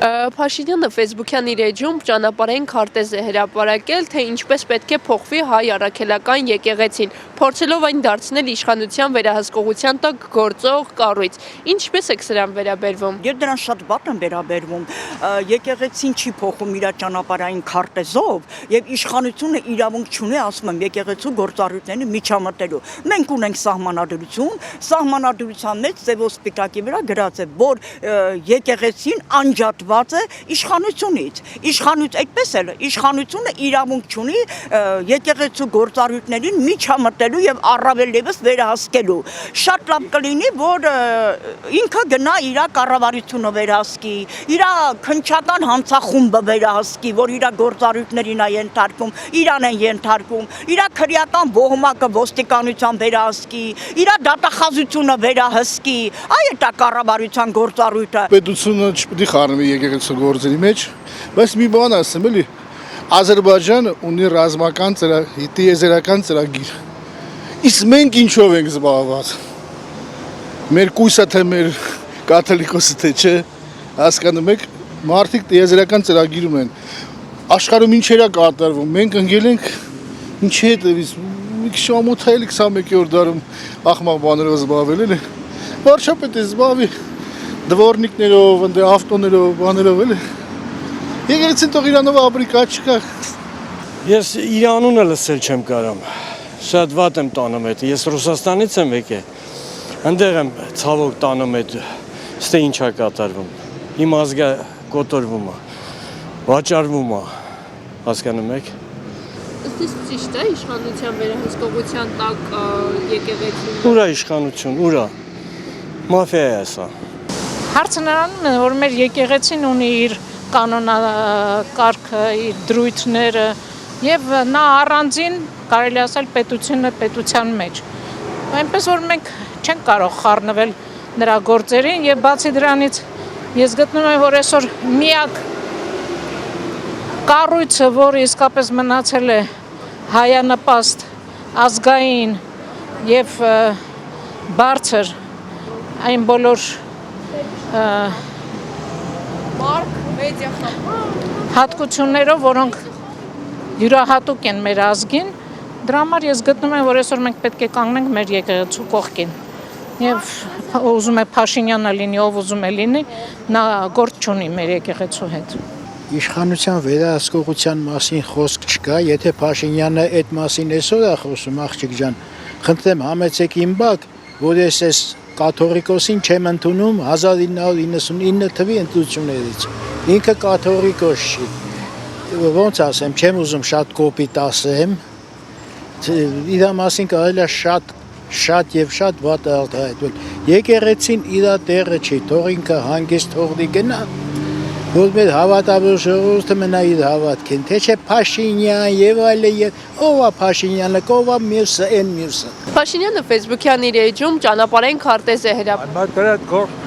Փաշինյանը Facebook-յան իր էջում ճանապարհային քարտեզ է հրապարակել, թե ինչպես պետք է փոխվի հայ առաքելական եկեղեցին, փորձելով այն դարձնել իշխանության վերահսկողության տակ գործող կառույց։ Ինչպես եք սրան վերաբերվում։ Ես դրան շատ վատ եմ վերաբերվում։ Եկեղեցին չի փոխում իր ճանապարհային քարտեզով եւ իշխանությունը իրավունք չունի, ասում եմ, եկեղեցու գործառույթների միջամտելու։ Մենք ունենք սահմանադրության մեջ ձևով սպիտակի վրա գրած է, որ եկեղեցին անջատված է իշխանությունից։ Այդպես էլ իշխանությունը իրավունք չունի եկեղեցու գործառույթներին միջամտելու եւ առավել եւս վերահսկելու։ Շատ լավ կլինի, որ ինքը գնա իր կառավարությունը վերահսկի, իր քննչական հանցախումբը վերահսկի, որ իր գործառույթներին է ենթարկում, իրան են ենթարկում, իր քրեական ոհմակը ոստիկանության վերահսկի, իր դատախազությունը վերահսկի, այ դա կառավարության գործառույթը։ Պետությունը չպետք է խառնվի եկեղեցու գործերի մեջ, բայց մի բան ասեմ, էլի, Ադրբեջանը ունի ռազմական տիեզերական ծրագիր։ Իսկ մենք ինչով ենք զբաղված։ Մեր կույսը թե մեր կաթոլիկոսը թե չէ, հասկանում եք, մարդիկ տիեզերական ծրագիր ունեն։ Աշխարհում ինչեր է կատարվում, մենք ընկել ենք ինչի հետևից, մի քիչ ամոթայել 21-րդ դարում ախմախ բաներով զբաղվել էլի։ Վարչապետը զբաղվի դվորնիկներով, ավտոներով, բաներով էլի։ Եկեղեցին թող Իրանով ապրիկա չկա։ Ես Իրանունը լսել չեմ կարամ։ Շատ վատ եմ տանում այդ։ Ես Ռուսաստանից եմ եկել։ Այնտեղ եմ ցավոք տանում այդ, ստե ինչ է կատարվում։ Իմ ազգը կոտորվում է, վաճառվում է։ Հասկանում եք։ Ըստ ճիշտ է իշխանության վերահսկողության տակ եկեղեցին։ Ուր է իշխանություն, ուր է։ Մաֆիա է սա։ Հարցը նրանն է, որ մեր եկեղեցին ունի իր կանոնակարգը, իր դրույթները եւ նա առանձին կարելի ասել պետությունը պետության մեջ։ Այնպես որ մենք չենք կարող խառնվել նրա գործերին եւ բացի դրանից ես գտնում եմ, որ այսօր միակ կառույցը, որը իսկապես մնացել է հայանպաստ, ազգային եւ բարձր այն բոլոր հատկություններով, որոնք յուրահատուկ են մեր ազգին, դրա համար ես գտնում եմ, որ այսօր մենք պետք է կանգնենք մեր եկեղեցու կողքին։ Եվ ուզում է Փաշինյանը լինի, ով ուզում է լինի, նա գործ չունի մեր եկեղեցու հետ։ Իշխանության վերահսկողության մասին խոսք չկա, եթե Փաշինյանը այդ մասին այսօր է խոսում, աղջիկ ջան, խնդրեմ համեցեք իմ բակ, որ ես կաթողիկոսին չեմ ընդունում 1999 թվի ընտրություններից։ Ինքը կաթողիկոս չի։ Ոնց ասեմ, չեմ ուզում շատ կոպիտ ասեմ, իր մասին կարելի է շատ վատ արտահայտվել։ Եկեղեցին իր տեղը չի, թող ինքը հանգիստ թողնի գնա, որ մեր հավատավոր ժողովուրդը մնա իր հավատքին, թե չէ Փաշինյան եւ այլն, ով է Փաշինյանը, ով է մյուսը, այն մյուսը։ Փաշինյանը Facebook-յան իր էջում ճանապարհային քարտեզ է հրապարակել։